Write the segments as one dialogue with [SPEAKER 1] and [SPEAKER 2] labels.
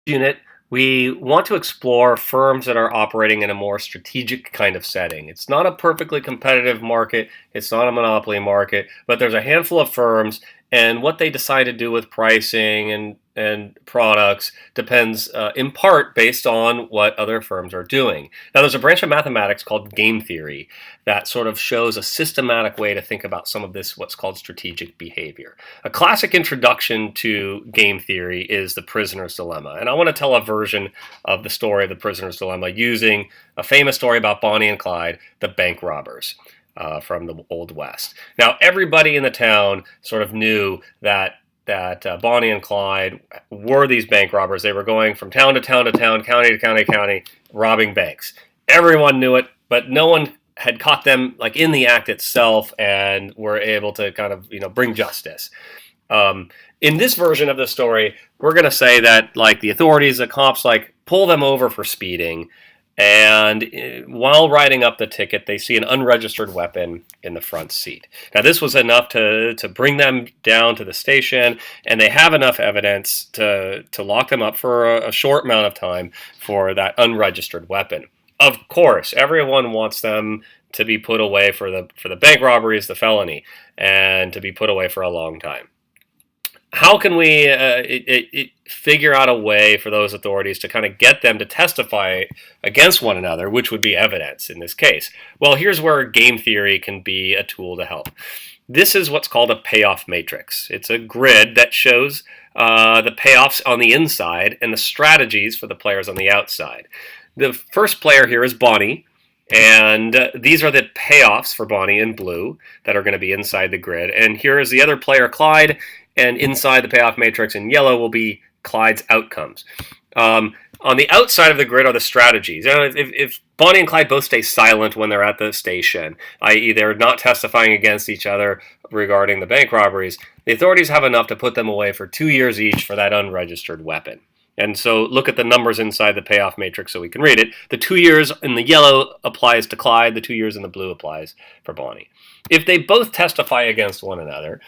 [SPEAKER 1] Unit, we want to explore firms that are operating in a more strategic kind of setting. It's not a perfectly competitive market, it's not a monopoly market, but there's a handful of firms, and what they decide to do with pricing and products depends in part based on what other firms are doing. Now, there's a branch of mathematics called game theory that sort of shows a systematic way to think about some of this, what's called strategic behavior. A classic introduction to game theory is the prisoner's dilemma. And I want to tell a version of the story of the prisoner's dilemma using a famous story about Bonnie and Clyde, the bank robbers. From the Old West. Now, everybody in the town sort of knew that Bonnie and Clyde were these bank robbers. They were going from town to town to town, county to county to county, robbing banks. Everyone knew it, but no one had caught them like in the act itself and were able to kind of bring justice. In this version of the story, we're going to say that like the authorities, the cops, like pull them over for speeding. And while writing up the ticket, they see an unregistered weapon in the front seat. Now, this was enough to bring them down to the station, and they have enough evidence to lock them up for a short amount of time for that unregistered weapon. Of course, everyone wants them to be put away for the bank robberies, the felony, and to be put away for a long time. How can we figure out a way for those authorities to kind of get them to testify against one another, which would be evidence in this case? Well, here's where game theory can be a tool to help. This is what's called a payoff matrix. It's a grid that shows the payoffs on the inside and the strategies for the players on the outside. The first player here is Bonnie. And these are the payoffs for Bonnie in blue that are going to be inside the grid. And here is the other player, Clyde, and inside the payoff matrix in yellow will be Clyde's outcomes. On the outside of the grid are the strategies. If Bonnie and Clyde both stay silent when they're at the station, i.e. they're not testifying against each other regarding the bank robberies, the authorities have enough to put them away for 2 years each for that unregistered weapon. And so look at the numbers inside the payoff matrix so we can read it. The 2 years in the yellow applies to Clyde. The 2 years in the blue applies for Bonnie. If they both testify against one another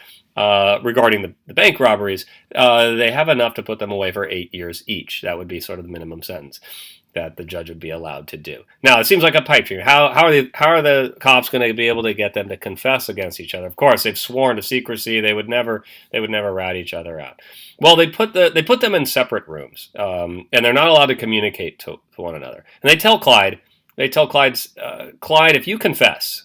[SPEAKER 1] regarding the bank robberies, they have enough to put them away for 8 years each. That would be sort of the minimum sentence that the judge would be allowed to do. Now, it seems like a pipe dream. How are the cops going to be able to get them to confess against each other? Of course, they've sworn to secrecy. They would never rat each other out. Well, they put them in separate rooms, and they're not allowed to communicate to one another. And they tell Clyde, Clyde, if you confess,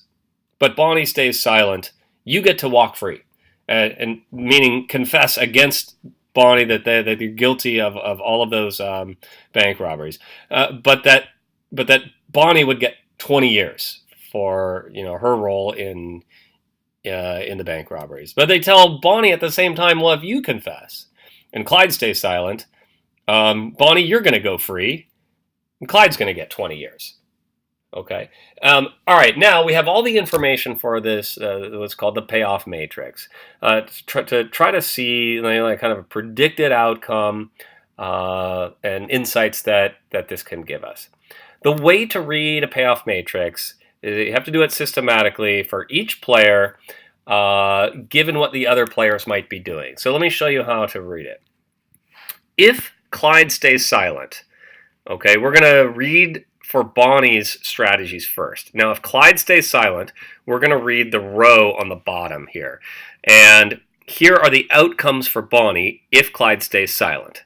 [SPEAKER 1] but Bonnie stays silent, you get to walk free, and meaning confess against Bonnie that they're guilty of all of those bank robberies, but that Bonnie would get 20 years for her role in the bank robberies. But they tell Bonnie at the same time, well, if you confess and Clyde stays silent, Bonnie, you're going to go free, and Clyde's going to get 20 years. Okay. All right. Now we have all the information for this, what's called the payoff matrix, to try to see like kind of a predicted outcome and insights that this can give us. The way to read a payoff matrix is you have to do it systematically for each player, given what the other players might be doing. So let me show you how to read it. If Clyde stays silent, okay, we're going to read for Bonnie's strategies first. Now, if Clyde stays silent, we're going to read the row on the bottom here. And here are the outcomes for Bonnie if Clyde stays silent.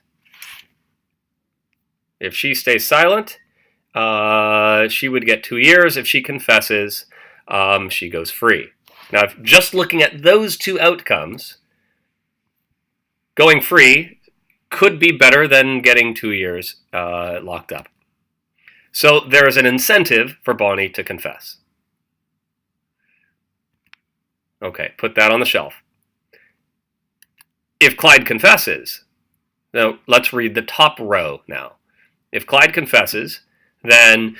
[SPEAKER 1] If she stays silent, she would get 2 years. If she confesses, she goes free. Now, just looking at those two outcomes, going free could be better than getting 2 years locked up. So there is an incentive for Bonnie to confess. Okay, put that on the shelf. If Clyde confesses, now let's read the top row now. If Clyde confesses, then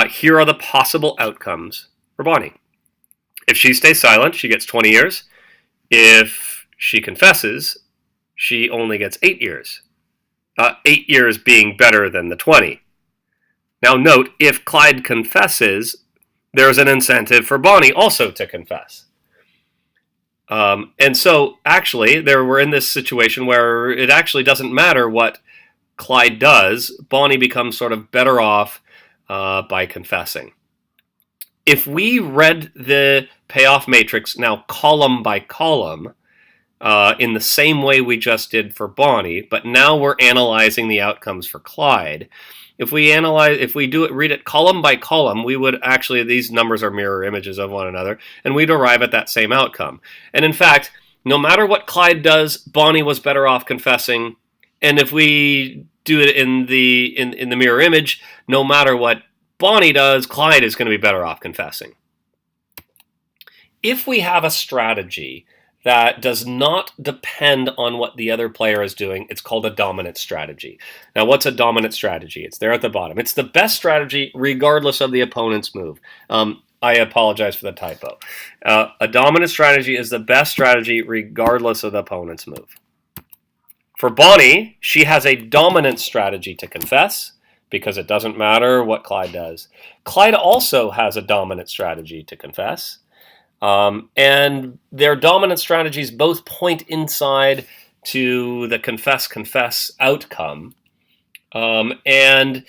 [SPEAKER 1] here are the possible outcomes for Bonnie. If she stays silent, she gets 20 years. If she confesses, she only gets 8 years. 8 years being better than the 20. Now note, if Clyde confesses, there's an incentive for Bonnie also to confess. And so, actually, we're in this situation where it actually doesn't matter what Clyde does, Bonnie becomes sort of better off by confessing. If we read the payoff matrix now column by column, in the same way we just did for Bonnie, but now we're analyzing the outcomes for Clyde. If we read it column by column, we would actually, these numbers are mirror images of one another, and we'd arrive at that same outcome. And in fact, no matter what Clyde does, Bonnie was better off confessing. And if we do it in the mirror image, no matter what Bonnie does, Clyde is going to be better off confessing. If we have a strategy that does not depend on what the other player is doing, it's called a dominant strategy. Now, what's a dominant strategy? It's there at the bottom. It's the best strategy regardless of the opponent's move. I apologize for the typo. A dominant strategy is the best strategy regardless of the opponent's move. For Bonnie, she has a dominant strategy to confess because it doesn't matter what Clyde does. Clyde also has a dominant strategy to confess. And their dominant strategies both point inside to the confess outcome. And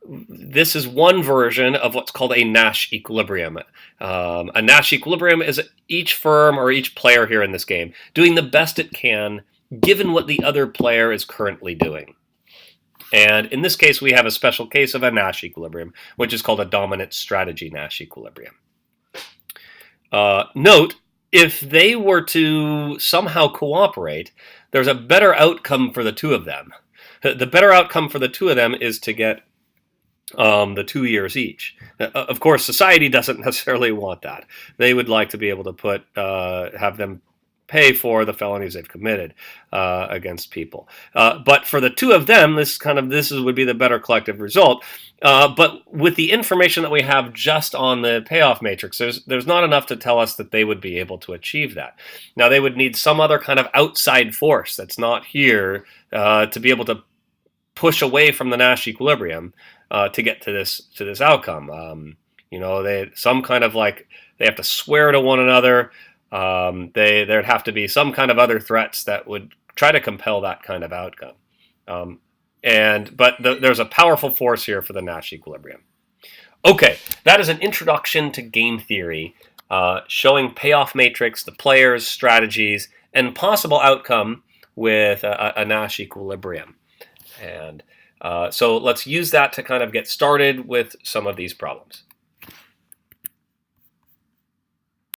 [SPEAKER 1] this is one version of what's called a Nash equilibrium. A Nash equilibrium is each firm or each player here in this game doing the best it can given what the other player is currently doing. And in this case, we have a special case of a Nash equilibrium, which is called a dominant strategy Nash equilibrium. Note, if they were to somehow cooperate, there's a better outcome for the two of them. The better outcome for the two of them is to get the 2 years each. Of course, society doesn't necessarily want that. They would like to be able to have them pay for the felonies they've committed against people. But for the two of them, this would be the better collective result. But with the information that we have just on the payoff matrix, there's not enough to tell us that they would be able to achieve that. Now, they would need some other kind of outside force that's not here to be able to push away from the Nash equilibrium to get to this outcome. They have to swear to one another. There'd have to be some kind of other threats that would try to compel that kind of outcome. But there's a powerful force here for the Nash equilibrium. Okay, that is an introduction to game theory, showing payoff matrix, the players, strategies, and possible outcome with a Nash equilibrium. And so let's use that to kind of get started with some of these problems.